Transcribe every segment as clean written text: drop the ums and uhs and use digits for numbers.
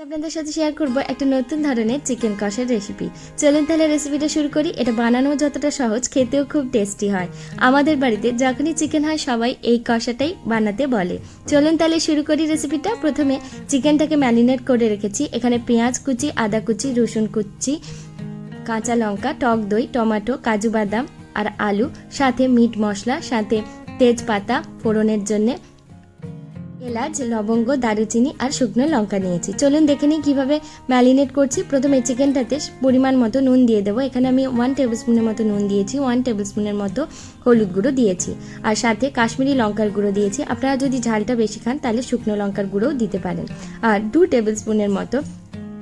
আপনাদের সাথে শেয়ার করব একটা নতুন ধরনের চিকেন কষার রেসিপি। চলুন তাহলে রেসিপিটা শুরু করি। এটা বানানো যতটা সহজ, খেতেও খুব টেস্টি হয়। আমাদের বাড়িতে যখনই চিকেন হয় সবাই এই কষাটাই বানাতে বলে। চলুন তাহলে শুরু করি রেসিপিটা। প্রথমে চিকেনটাকে ম্যারিনেট করে রেখেছি। এখানে পেঁয়াজ কুচি, আদা কুচি, রসুন কুচি, কাঁচা লঙ্কা, টক দই, টমেটো, কাজু বাদাম আর আলু, সাথে মিট মশলা, সাথে তেজপাতা ফোড়নের জন্যে, এলাচ, লবঙ্গ, দারুচিনি আর শুকনো লঙ্কা নিয়েছি। চলুন দেখে নিই কীভাবে ম্যারিনেট করছি। প্রথমে চিকেনটাতে পরিমাণ মতো নুন দিয়ে দেবো। এখানে আমি 1 টেবিল স্পুনের মতো নুন দিয়েছি, 1 টেবিল স্পুনের মতো হলুদ গুঁড়ো দিয়েছি, আর সাথে কাশ্মীরি লঙ্কার গুঁড়ো দিয়েছি। আপনারা যদি ঝালটা বেশি খান তাহলে শুকনো লঙ্কার গুঁড়োও দিতে পারেন। আর 2 টেবিল স্পুনের মতো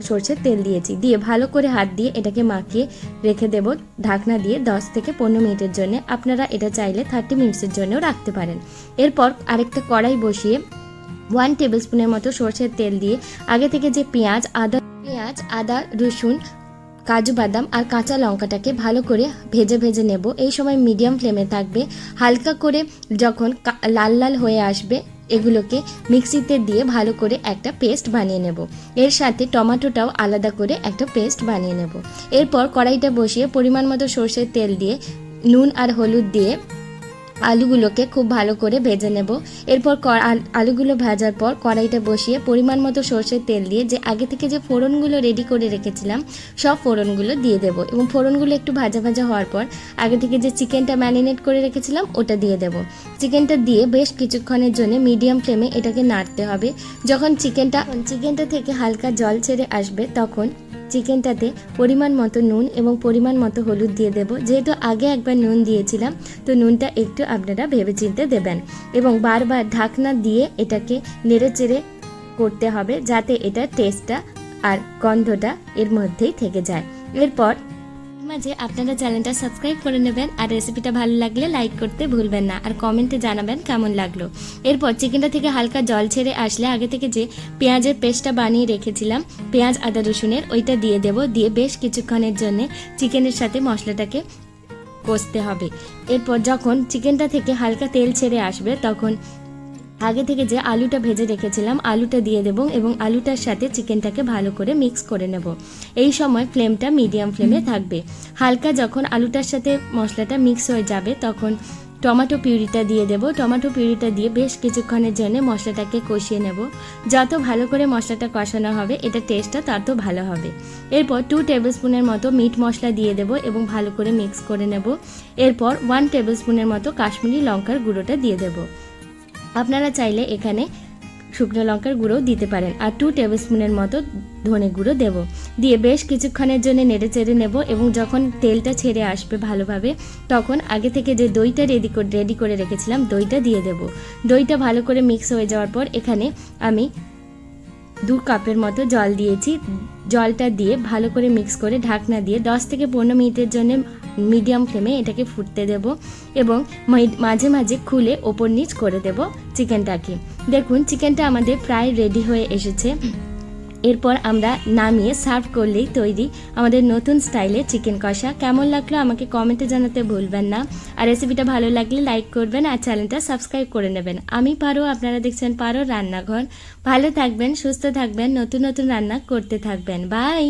সরষের তেল দিয়েছি। দিয়ে ভালো করে হাত দিয়ে এটাকে মাখিয়ে রেখে দেব ঢাকনা দিয়ে 10 থেকে 15 মিনিটের জন্য। আপনারা এটা চাইলে 30 মিনিটসের জন্যও রাখতে পারেন। এরপর আরেকটা কড়াই বসিয়ে 1 টেবিল স্পুনের মতো সরষের তেল দিয়ে আগে থেকে যে পেঁয়াজ, আদা, রসুন, কাজু বাদাম আর কাঁচা লঙ্কাটাকে ভালো করে ভেজে নেব। এই সময় মিডিয়াম ফ্লেমে থাকবে। হালকা করে যখন লাল লাল হয়ে আসবে এগুলোকে মিক্সিতে দিয়ে ভালো করে একটা পেস্ট বানিয়ে নেব। এর সাথে টমেটোটাও আলাদা করে একটা পেস্ট বানিয়ে নেব। এরপর কড়াইটা বসিয়ে পরিমাণ মতো সরষের তেল দিয়ে নুন আর হলুদ দিয়ে আলুগুলোকে খুব ভালো করে ভেজে নেব। এরপর আলুগুলো ভাজার পর কড়াইটা বসিয়ে পরিমাণ মতো সরষের তেল দিয়ে যে আগে থেকে যে ফোড়নগুলো রেডি করে রেখেছিলাম সব ফোড়নগুলো দিয়ে দেব, এবং ফোড়নগুলো একটু ভাজা ভাজা হওয়ার পর আগে থেকে যে চিকেনটা ম্যারিনেট করে রেখেছিলাম ওটা দিয়ে দেব। চিকেনটা দিয়ে বেশ কিছুক্ষণের জন্য মিডিয়াম ফ্লেমে এটাকে নাড়তে হবে। যখন চিকেনটা থেকে হালকা জল ছেড়ে আসবে তখন চিকেনটাতে পরিমাণ মতো নুন এবং পরিমাণ মতো হলুদ দিয়ে দেব। যেহেতু আগে একবার নুন দিয়েছিলাম তো নুনটা একটু আপনারা ভেবেচিন্তে দেবেন, এবং বারবার ঢাকনা দিয়ে এটাকে নেড়েচেড়ে করতে হবে যাতে এটা টেস্টটা আর গন্ধটা এর মধ্যেই থেকে যায়। এরপর মাঝে আপনারা চ্যানেলটা সাবস্ক্রাইব করে নেবেন, আর রেসিপিটা ভালো লাগলে লাইক করতে ভুলবেন না, আর কমেন্টে জানাবেন কেমন লাগলো। এরপর চিকেনটা থেকে হালকা জল ছেড়ে আসলে আগে থেকে যে পেঁয়াজের পেস্টটা বানিয়ে রেখেছিলাম পেঁয়াজ, আদা, রসুনের, ওইটা দিয়ে দেব। দিয়ে বেশ কিছুক্ষণের জন্য চিকেনের সাথে মশলাটাকে কষতে হবে। এরপর যখন চিকেনটা থেকে হালকা তেল ছেড়ে আসবে তখন আগে থেকে যে আলুটা ভেজে রেখেছিলাম আলুটা দিয়ে দেব, এবং আলুটার সাথে চিকেনটাকে ভালো করে মিক্স করে নেব। এই সময় ফ্লেমটা মিডিয়াম ফ্লেমে থাকবে। হালকা যখন আলুটার সাথে মশলাটা মিক্স হয়ে যাবে তখন টমেটো পিউরিটা দিয়ে দেব। টমেটো পিউরিটা দিয়ে বেশ কিছুক্ষণের জন্য মশলাটাকে কষিয়ে নেব। যত ভালো করে মশলাটা কষানো হবে এটা টেস্টটা তত ভালো হবে। এরপর 2 টেবিল স্পুনের মতো মিট মশলা দিয়ে দেব এবং ভালো করে মিক্স করে নেব। এরপর 1 টেবিল স্পুনের মতো কাশ্মীরি লঙ্কার গুঁড়োটা দিয়ে দেব। আপনারা চাইলে এখানে শুকনো লঙ্কার গুঁড়োও দিতে পারেন। আর 2 টেবিল স্পুনের মতো ধনে গুঁড়ো দেব। দিয়ে বেশ কিছুক্ষণের জন্য নেড়ে চেড়ে নেব, এবং যখন তেলটা ছেড়ে আসবে ভালোভাবে তখন আগে থেকে যে দইটা রেডি করে রেখেছিলাম দইটা দিয়ে দেব। দইটা ভালো করে মিক্স হয়ে যাওয়ার পর এখানে আমি 2 কাপের মতো জল দিয়েছি। জলটা দিয়ে ভালো করে মিক্স করে ঢাকনা দিয়ে 10 থেকে 15 মিনিটের জন্য মিডিয়াম ফ্লেমে এটাকে ফুটতে দেব, এবং মাঝে মাঝে খুলে ওপর নিচ করে দেব চিকেনটাকে। দেখুন চিকেনটা আমাদের প্রায় রেডি হয়ে এসেছে। এরপর আমরা নামিয়ে সার্ভ করলেই তৈরি আমাদের নতুন স্টাইলে চিকেন কষা। কেমন লাগলো আমাকে কমেন্টে জানাতে ভুলবেন না, আর রেসিপিটা ভালো লাগলে লাইক করবেন আর চ্যানেলটা সাবস্ক্রাইব করে নেবেন। আমি পারো, আপনারা দেখছেন পারো রান্নাঘর। ভালো থাকবেন, সুস্থ থাকবেন, নতুন নতুন রান্না করতে থাকবেন। বাই।